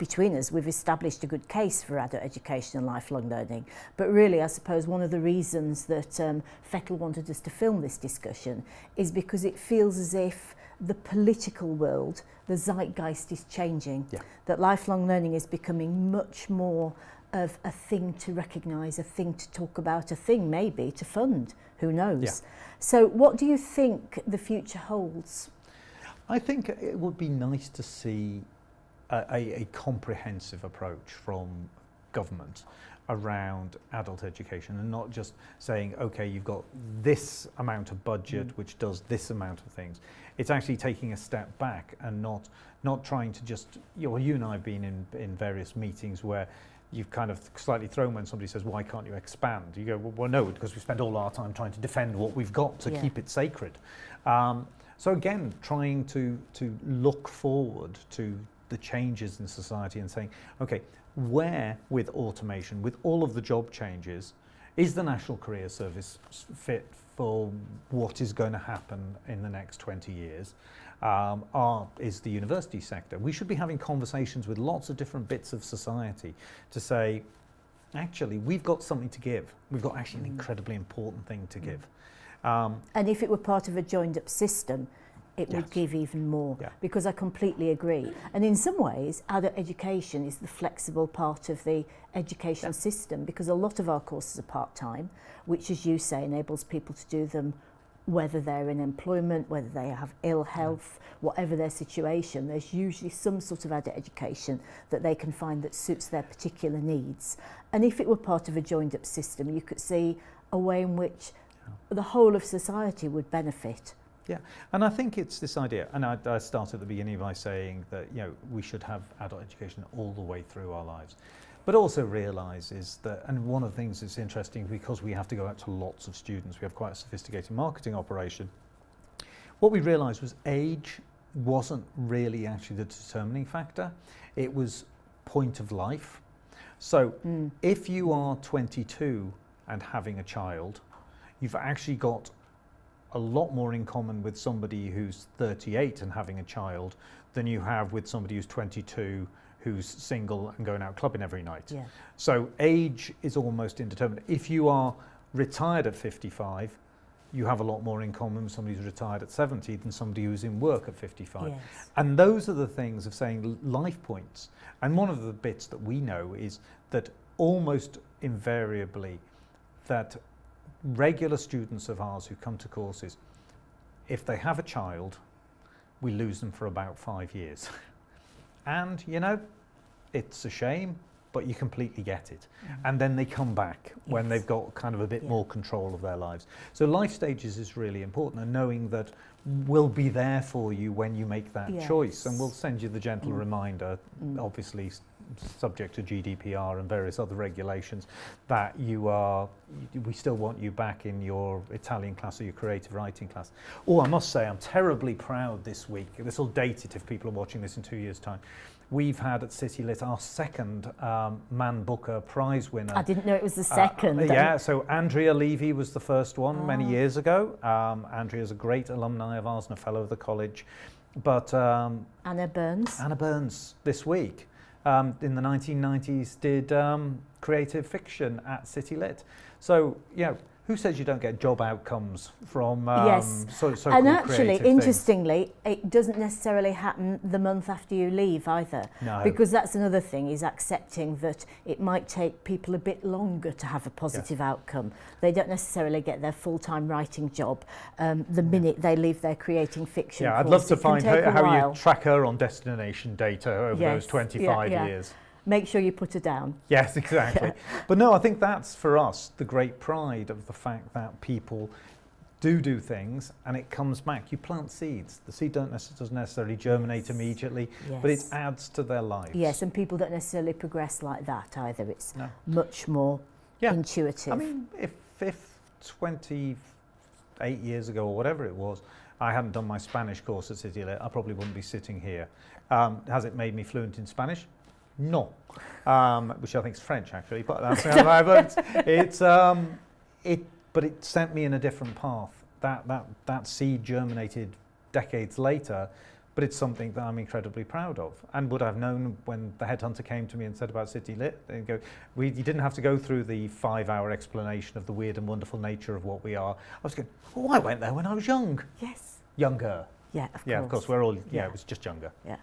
between us, we've established a good case for adult education and lifelong learning. But really, I suppose one of the reasons that Fettel wanted us to film this discussion is because it feels as if the political world, the zeitgeist is changing, that lifelong learning is becoming much more of a thing to recognise, a thing to talk about, a thing maybe to fund, who knows. So what do you think the future holds? I think it would be nice to see a comprehensive approach from government around adult education, and not just saying, okay, you've got this amount of budget which does this amount of things. It's actually taking a step back and not trying to just, you and I have been in various meetings where you've kind of slightly thrown when somebody says, why can't you expand? You go, well no, because we spend all our time trying to defend what we've got to keep it sacred. So again, trying to look forward to the changes in society and saying, okay, where with automation, with all of the job changes, is the National Career Service fit for what is going to happen in the next 20 years? Is the university sector? We should be having conversations with lots of different bits of society to say, actually, we've got something to give. We've got actually an incredibly important thing to give. And if it were part of a joined-up system, it would give even more, because I completely agree. And in some ways, adult education is the flexible part of the education system, because a lot of our courses are part-time, which, as you say, enables people to do them whether they're in employment, whether they have ill health, whatever their situation. There's usually some sort of adult education that they can find that suits their particular needs. And if it were part of a joined-up system, you could see a way in which the whole of society would benefit. Yeah, and I think it's this idea, and I started at the beginning by saying that we should have adult education all the way through our lives, but also realise is that, and one of the things that's interesting, because we have to go out to lots of students, we have quite a sophisticated marketing operation. What we realised was age wasn't really actually the determining factor; it was point of life. So if you are 22 and having a child, you've actually got a lot more in common with somebody who's 38 and having a child than you have with somebody who's 22 who's single and going out clubbing every night. Yeah. So age is almost indeterminate. If you are retired at 55, you have a lot more in common with somebody who's retired at 70 than somebody who's in work at 55. Yes. And those are the things of saying life points. And one of the bits that we know is that almost invariably that regular students of ours who come to courses, if they have a child, we lose them for about 5 years. And, it's a shame, but you completely get it. And then they come back when they've got kind of a bit more control of their lives. So life stages is really important, and knowing that we'll be there for you when you make that choice, and we'll send you the gentle reminder, obviously subject to GDPR and various other regulations, that we still want you back in your Italian class or your creative writing class. Oh, I must say, I'm terribly proud this week. This will date it if people are watching this in 2 years' time. We've had at City Lit our second Man Booker Prize winner. I didn't know it was the second. So Andrea Levy was the first one many years ago. Andrea's a great alumni of ours and a fellow of the college. But Anna Burns this week. In the 1990s did creative fiction at City Lit. So, who says you don't get job outcomes from so-called and actually, interestingly, it doesn't necessarily happen the month after you leave either. No. Because that's another thing, is accepting that it might take people a bit longer to have a positive outcome. They don't necessarily get their full-time writing job the minute they leave their creating fiction course. I'd love to find how you track her on destination data over those 25 years. Make sure you put her down. Yes, exactly. But no, I think that's for us the great pride of the fact that people do things and it comes back. You plant seeds. The seed doesn't necessarily germinate immediately, but it adds to their lives. Yes, and people don't necessarily progress like that either. It's much more intuitive. I mean, if 28 years ago or whatever it was, I hadn't done my Spanish course at City Lit, I probably wouldn't be sitting here. Has it made me fluent in Spanish? No, which I think is French actually, but but it sent me in a different path. That seed germinated decades later, but it's something that I'm incredibly proud of. And would I've known when the headhunter came to me and said about City Lit, they'd go, you didn't have to go through the 5-hour explanation of the weird and wonderful nature of what we are. I was going, oh, I went there when I was young. Yes. Younger. Yeah, of course. Yeah, of course, we're all, it was just younger. Yeah.